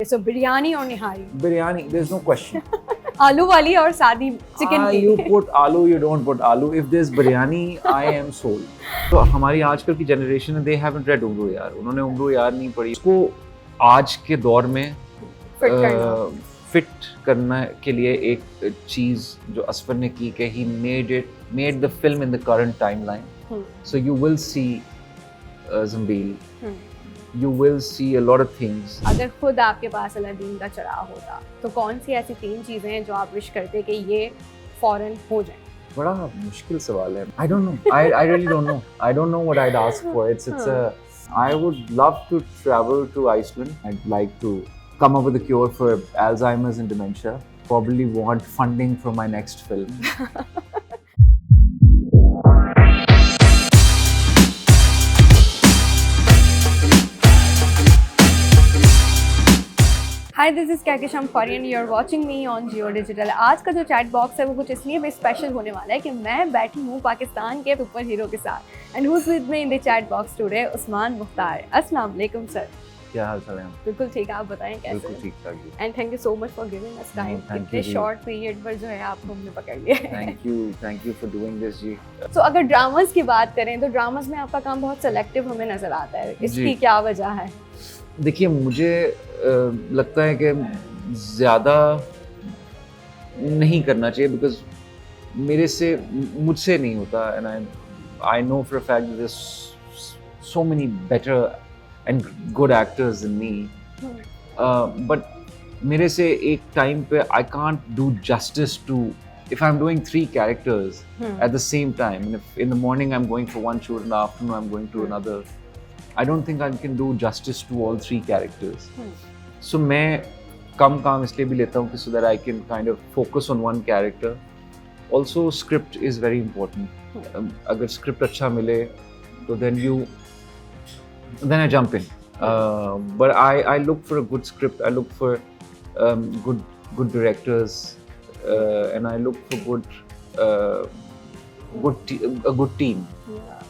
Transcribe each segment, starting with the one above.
So biryani or nihari? Biryani, there's no question. आलू वाली और सादी चिकन की। You put aloo, you don't put aloo. If there's biryani, I am sold. तो हमारी आजकल की जनरेशन है, they haven't read उम्र यार, उन्होंने उम्र यार नहीं पढ़ी। उसको आज के दौर में फिट करने के लिए एक चीज जो असफर ने की कि he made the film in the current timeline. So you will see Zambil. You will see a lot of things. अगर खुद आपके पास अलादीन का चराग होता तो कौन सी ऐसी 3 चीजें हैं जो आप विश करते कि ये फौरन हो जाए? बड़ा मुश्किल सवाल है. I don't know. I really don't know. I don't know what I'd ask for. I would love to travel to Iceland. I'd like to come up with a cure for Alzheimer's and dementia. Probably want funding for my next film. Hi this is कहकशाम फॉरियन, you are watching me on Jio digital. आज का जो chat box है वो कुछ इसलिए भी स्पेशल होने वाला है कि मैं बैठी हूँ पाकिस्तान के सुपर हीरो के साथ। And who is with me in the chat box today? Usman Mukhtar. अस्सलाम वालेकुम सर। क्या हाल चाल है? बिल्कुल ठीक है, आप बताएं कैसे? बिल्कुल ठीक ठाक जी। And thank you so much for giving us time. इतने शॉर्ट पीरियड पर जो है आपको हमने पकड़ लिया है। Thank you for doing this जी। सो अगर ड्रामास की बात करें तो ड्रामास में आपका काम बहुत सेलेक्टिव हमें नजर आता है, इसकी क्या वजह है? देखिए, मुझे लगता है कि ज़्यादा नहीं करना चाहिए बिकॉज मुझसे नहीं होता। And I know for a fact there so many better and good actors in me, but मेरे से एक टाइम पे I can't do justice to if I'm doing 3 characters at the same time, and if in the morning I'm going for one shoot, in the afternoon I'm going to another, I don't think I can do justice to all 3 characters. So मैं कम काम इसलिए भी लेता हूँ कि so that I can kind of focus on one character. Also script is very important. अगर script अच्छा मिले तो then I jump in. But I look for a good script. I look for good directors. And I look for a good team.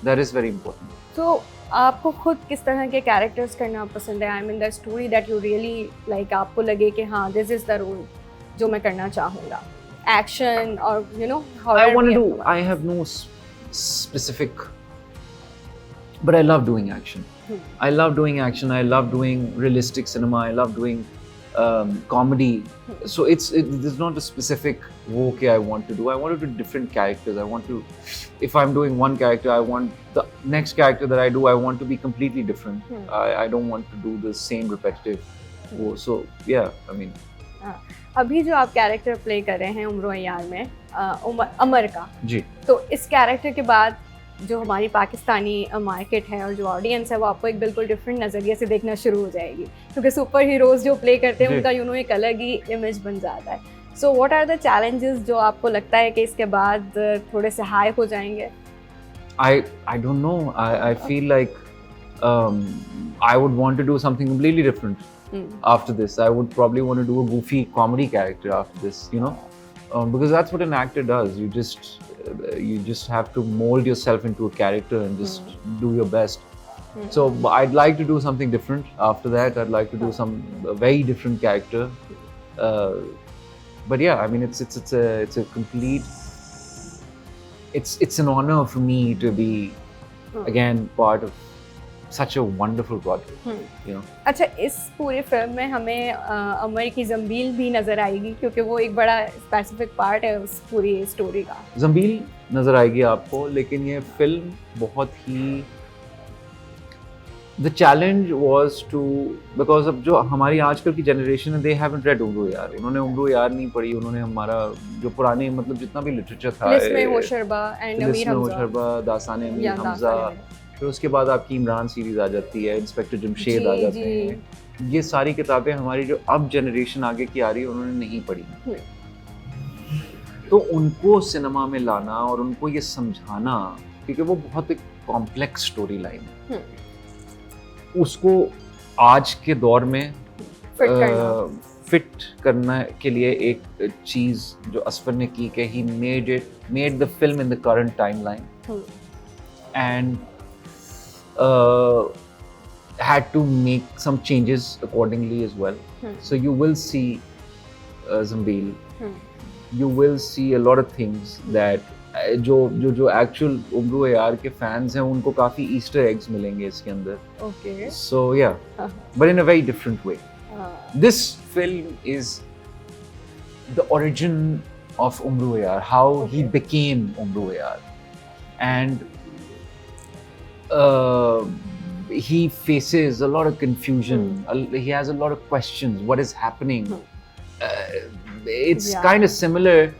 That is very important. So आपको खुद किस तरह के characters करना पसंद है? I mean the story that you really like, आपको लगे कि हाँ दिस इज द रोल जो मैं करना चाहूँगा। एक्शन और you know I have no specific, but I love doing action. I love doing action. I love doing realistic cinema. I love doing comedy. So there's not a specific okay I want to do. I want to do different characters. I want to, if I'm doing one character, I want the next character that I do, I want to be completely different. I don't want to do the same repetitive. So yeah, I mean. अभी जो आप character play कर रहे हैं उम्र यार में अमर का जी, तो इस कैरेक्टर के बाद जो हमारी पाकिस्तानी मार्केट है और जो ऑडियंस है वो आपको एक बिल्कुल डिफरेंट नज़रिए से देखना शुरू हो जाएगी, क्योंकि सुपर हीरोज़ जो प्ले करते हैं उनका एक अलग ही इमेज बन जाता है। So what are the challenges जो आपको लगता है कि इसके बाद थोड़े से हाई हो जाएंगे? I don't know. I feel like I would want to do something completely different after this. I would probably want to do a goofy comedy character after this, you know, because that's what an actor does. You just have to mold yourself into a character and just do your best. So I'd like to do something different after that. I'd like to do a very different character. But yeah, I mean, it's a complete. It's an honor for me to be again part of such a wonderful project. You know. अच्छा, इस पूरी film में हमें अमर की ज़म्बील भी नज़र आएगी, क्योंकि वो एक बड़ा स्पेसिफिक पार्ट है उस पूरी स्टोरी का। ज़म्बील नज़र आएगी आपको, लेकिन ये फिल्म बहुत ही The challenge was to, because अब जो हमारी आजकल की जनरेशन है, they haven't read उम्र यार, उन्होंने उम्र यार नहीं पढ़ी। उन्होंने हमारा जो पुराने मतलब जितना भी लिटरेचर था, लिस्म होशरबा एंड अमीर हमजा, दास्तान अमीर हमजा, फिर उसके बाद आपकी इमरान सीरीज आ जाती है, इंस्पेक्टर जमशेद आ जाते हैं। ये सारी किताबें हमारी जो अब जनरेशन आगे की आ रही है उन्होंने नहीं पढ़ी, तो उनको सिनेमा में लाना और उनको ये समझाना, क्योंकि वो बहुत एक कॉम्प्लेक्स स्टोरी लाइन है, उसको आज के दौर में फिट करने के लिए एक चीज़ जो असफर ने की कि he made the film in the current timeline. And had to make some changes accordingly as well. So you will see Zambil. You will see a lot of things that जो actual उम्र यार के fans हैं उनको काफी Easter eggs मिलेंगे इसके अंदर. Okay. So yeah, but in a very different way. This film is the origin of Umru Yar, how he became Umru Yar, and he faces a lot of confusion. He has a lot of questions. What is happening? It's kind of similar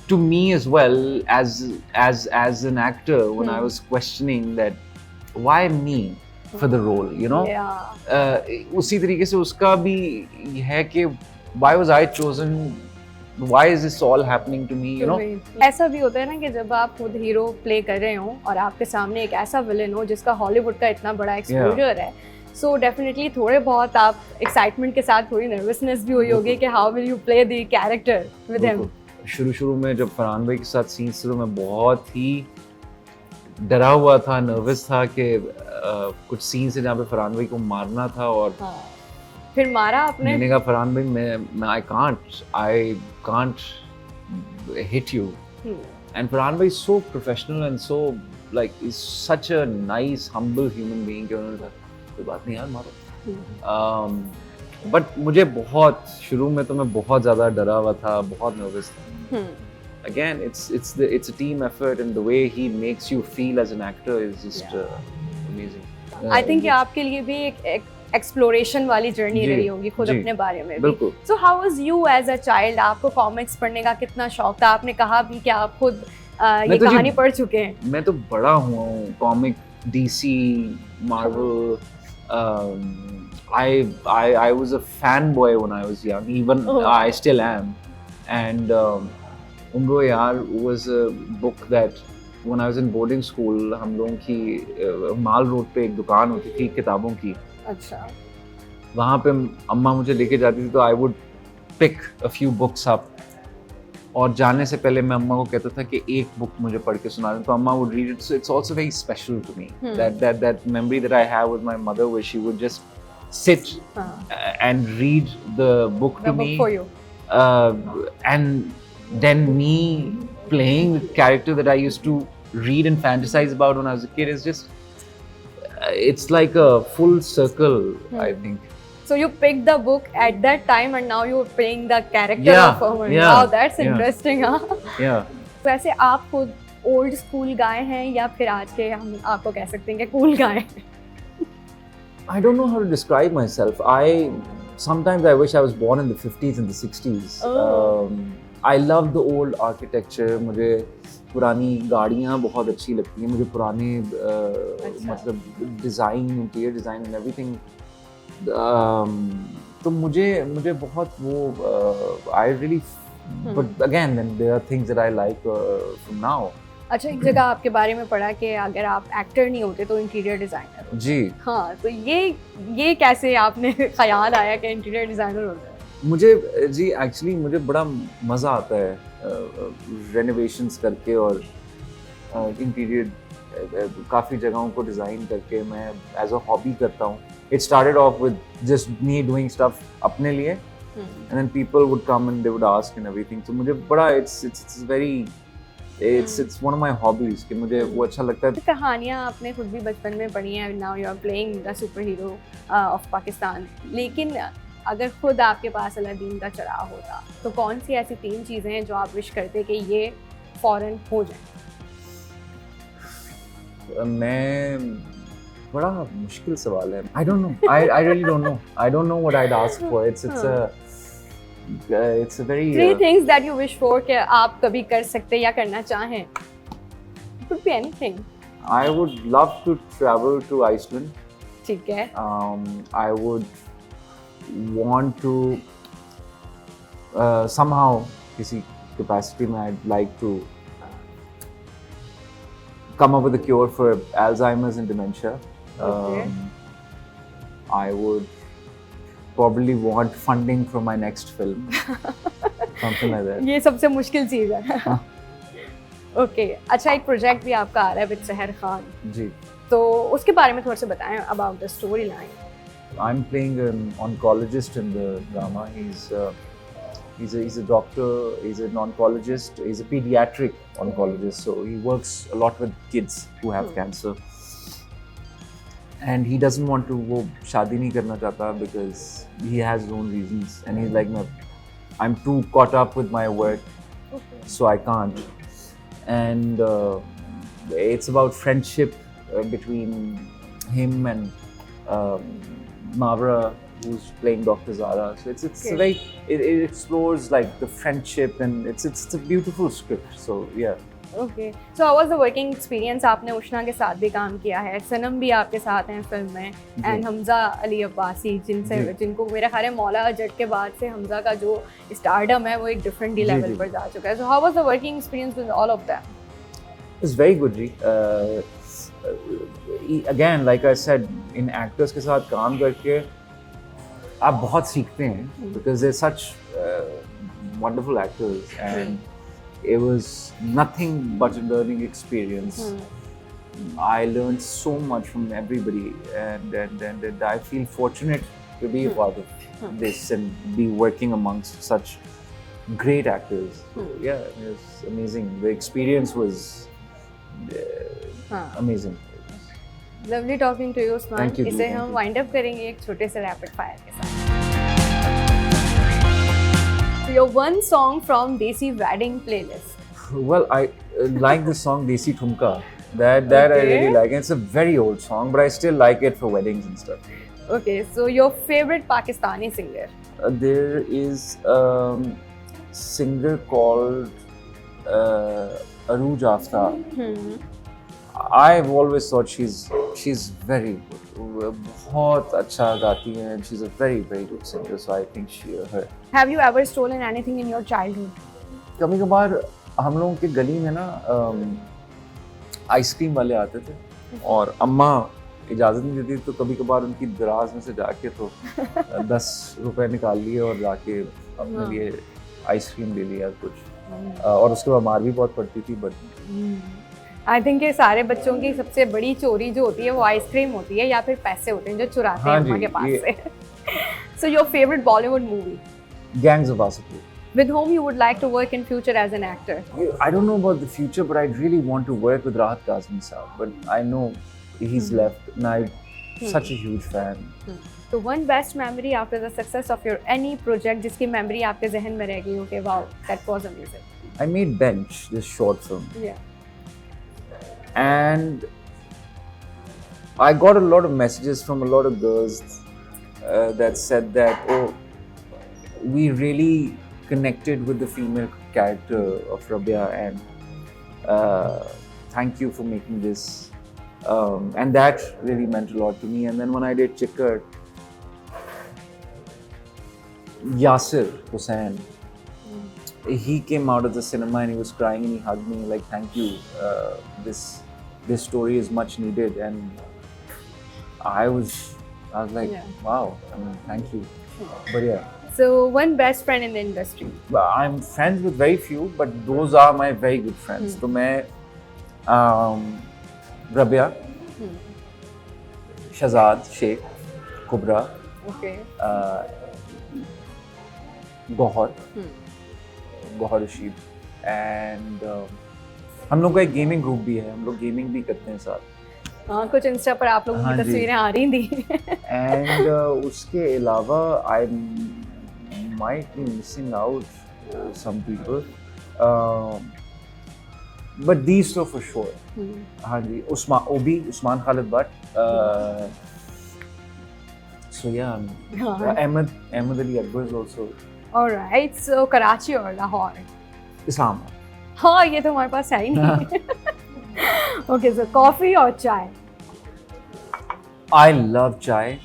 to me as well as an actor when I was questioning that why me for the role, you know? उसी तरीके से उसका भी है कि why was I chosen? Why is this all happening to me? You know? ऐसा भी होता है ना कि जब आप खुद हीरो प्ले कर रहे हो और आपके सामने एक ऐसा विलेन हो जिसका हॉलीवुड का इतना बड़ा एक्सपोजर है, सो डेफिनेटली थोड़े बहुत आप एक्साइटमेंट के साथ थोड़ी नर्वसनेस भी हुई होगी कि how will you play the character with him. शुरू में जब फरहान भाई के साथ सीन्स थे तो मैं बहुत ही डरा हुआ था, नर्वस था कि कुछ सीन्स है जहाँ पे फरहान भाई को मारना था और फिर मारा आपने. मैंने कहा फरहान भाई मैं I can't hit you. And Farhan भाई so professional and so like is such a nice humble human being कि उन्होंने कहा कोई बात नहीं यार मारो. बट मुझे बहुत शुरू में तो मैं बहुत ज़्यादा डरा हुआ था, बहुत नर्वस था. Again, it's a team effort, and the way he makes you feel as an actor is just amazing. I think ये आपके लिए भी एक एक्सप्लोरेशन वाली जर्नी रही होगी खुद अपने बारे में भी. So how was you as a child? आपको कॉमिक्स पढ़ने का कितना शौक था? आपने कहा भी कि आप खुद ये कहानी पढ़ चुके हैं. मैं तो बड़ा हुआ हूँ comic, DC, Marvel. I was a fanboy when I was young. Even I still am. And Umru Yar was a book that when I was in boarding school, हम लोगों की माल रोड पे एक दुकान होती थी किताबों की. अच्छा. वहाँ पे अम्मा मुझे लेके जाती थी तो I would pick a few books up. और जाने से पहले मैं अम्मा को कहता था कि एक बुक मुझे पढ़ के सुना दें, तो अम्मा would read it. So it's also very special to me. That memory that I have with my mother, where she would just sit and read the book to me. For you. And then me playing the character that I used to read and fantasize about when I was a kid is just, it's like a full circle, I think. So you picked the book at that time and now you're playing the character of Aman. Wow, that's interesting, huh? Yeah. वैसे आप खुद old school guy हैं या फिर आज के हम आपको कह सकते हैं कि cool guy? I don't know how to describe myself. Sometimes I wish I was born in the 50s and the 60s. I love the old architecture. मुझे पुरानी गाड़ियाँ बहुत अच्छी लगती हैं. मुझे पुराने मतलब design, interior design and everything. तो मुझे बहुत वो I really, but again then there are things that I like from now. अच्छा, एक जगह आपके बारे में पढ़ा कि अगर आप एक्टर नहीं होते तो इंटीरियर डिज़ाइनर होते. जी हाँ, तो ये कैसे आपने ख्याल आया कि इंटीरियर डिज़ाइनर होता है? मुझे जी एक्चुअली मुझे बड़ा मज़ा आता है रेनोवेशंस करके और इंटीरियर काफ़ी जगहों को डिज़ाइन करके मैं एज अ हॉबी करता हूँ. It started off with just me doing stuff अपने लिए, and then people would come and they would ask and everything. So मुझे बड़ा it's one of my hobbies कि मुझे वो अच्छा लगता है. कहानियाँ आपने खुद भी बचपन में पढ़ी हैं. Now you are playing the superhero of Pakistan. लेकिन अगर खुद आपके पास अलादीन का चराग होता तो कौन सी ऐसी 3 चीज़ें हैं जो आप विश करते कि ये फौरन हो जाए? मैं बड़ा मुश्किल सवाल है. I don't know. I really don't know. I don't know what I'd ask for. It's a very 3 things that you wish for कि आप कभी कर सकते या करना चाहें. It could be anything. I would love to travel to Iceland. ठीक है. I would want to somehow किसी capacity में I'd like to come up with a cure for Alzheimer's and dementia. Okay. I would probably want funding for my next film. Something like that. ये सबसे मुश्किल चीज़ है. Okay, अच्छा एक project भी आपका आ रहा है विद सहर खान, जी. तो उसके बारे में थोड़ा सा बताएं about the story line. I'm playing an oncologist in the drama. He's a doctor. He's an oncologist. He's a pediatric oncologist. So he works a lot with kids who have cancer. And he doesn't want to वो शादी नहीं करना चाहता because he has his own reasons. And he's like, no, I'm too caught up with my work, so I can't. And it's about friendship between him and Mavra, who's playing Dr. Zara. So it's like it explores like the friendship, and it's a beautiful script. So yeah. Okay, so how was the working experience? आपने उष्णा के साथ भी काम किया है, सनम भी आपके साथ हैं फिल्म में, एंड हमजा अली अब्बासी जिनको मेरा ख्याल है मौला अजट के बाद से हमजा का जो स्टारडम है वो एक डिफरेंट लेवल पर जा चुका है. So how was the working experience with all of them? It's very good, जी. Again, like I said, इन एक्टर्स के साथ काम करके आप बहुत सीखते हैं because they're such wonderful actors, and it was nothing but a learning experience. I learned so much from everybody, and I feel fortunate to be a part of this and be working amongst such great actors. Yeah, it was amazing. The experience was amazing. Lovely talking to you Usman. Thank you, इसे thank हम you. Wind up करेंगे एक छोटे से rapid fire के साथ. Your one song from Desi wedding playlist. Well, I like the song Desi Thumka. That I Okay. really like. It's a very old song, but I still like it for weddings and stuff. Okay, so your favorite Pakistani singer? There is a singer called Arooj Aftab. I've always thought she's very good. बहुत अच्छा गाती हैं, and she's a very good singer. So I think her. Have you ever stolen anything in your childhood? कभी कभार हम लोगों के गली में ना आइसक्रीम वाले आते थे और अम्मा इजाज़त नहीं देती, तो कभी कभार उनकी दराज में से जाके तो 10 रुपए निकाल लिए और जाके अपने लिए आइसक्रीम ले लिया कुछ, और उसके बाद मार भी बहुत पड़ती थी. बट आई थिंक ये सारे बच्चों की सबसे बड़ी चोरी जो होती है वो आइसक्रीम होती है या फिर पैसे होते हैं जो चुराते हैं अम्मा के पास से. So your favourite Bollywood movie? Gangs of Wasseypur. With whom you would like to work in future as an actor? I don't know about the future, but I really want to work with Rahat Kazmi Saab. But I know he's left, and I'm such a huge fan. So one best memory after the success of your any project जिसकी memory आपके जहन में रह गई हो कि wow, that was amazing. I made Bench, this short film. Yeah. And I got a lot of messages from a lot of girls that said that, oh, we really connected with the female character of Rabia, and thank you for making this. And that really meant a lot to me. And then when I did Chikkar, Yasir Hussain, he came out of the cinema and he was crying and he hugged me like, thank you, this story is much needed. And I was like, wow, I mean, thank you. But yeah. So one best friend in the industry? I'm friends with very few, but those are my very good friends. So मैं Rabia, Shahzad Sheikh, Kubra, Okay. Gohar Rashid, and हम लोग का एक gaming group भी है, हम लोग gaming भी करते हैं साथ. हाँ, कुछ इंस्टा पर आप लोगों की तस्वीरें आ रही थी. एंड उसके अलावा आई might be missing out some people, but these two for sure. हाँ जी, Usman Khalid Butt. So yeah, Ahmed Ali Akbar is also. Alright, so Karachi or Lahore? Islamabad. हाँ, ये तो हमारे पास है ही नहीं. Okay, so coffee or chai? I love chai.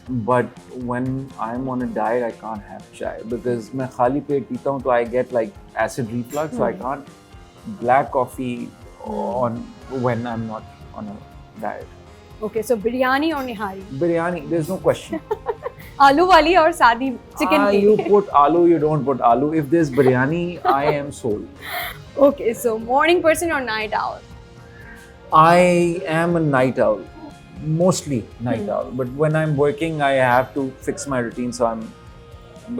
But when I'm on a diet, I can't have chai because मैं खाली पेट पीता हूँ तो I get like acid reflux, so I can't black coffee on when I'm not on a diet. Okay, so biryani or nihari? Biryani, there's no question. आलू वाली और सादी chicken की। You put aloo, you don't put aloo. If there's biryani, I am sold. Okay, so morning person or night owl? I am a night owl, mostly night owl. But when I'm working, I have to fix my routine, so I'm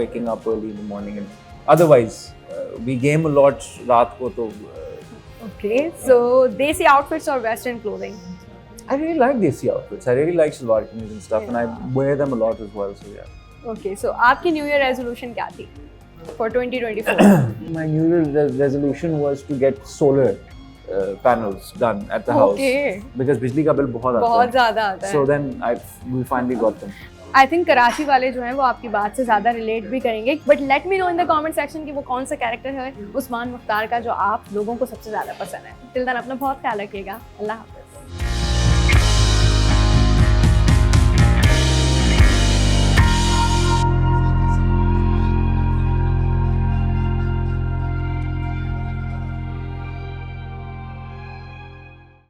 waking up early in the morning. And otherwise, we game a lot. रात को तो Okay, so desi outfits or western clothing? I really like desi outfits. I really like salwar kameez and stuff, and I wear them a lot as well. So yeah. Okay, so आपकी New Year resolution क्या थी for 2024? My New Year resolution was to get solar panels done at the house because बिजली का bill बहुत आता है. बहुत ज़्यादा आता है. So then we finally got them. I think Karachi वाले जो हैं वो आपकी बात से ज़्यादा रिलेट भी करेंगे, but let me know in the comment section कि वो कौन सा कैरेक्टर है उस्मान मुख्तार का जो आप लोगों को सबसे ज़्यादा पसंद है. टिल देन अपना बहुत ख्याल रखिएगा. अल्लाह हाफ़िज़.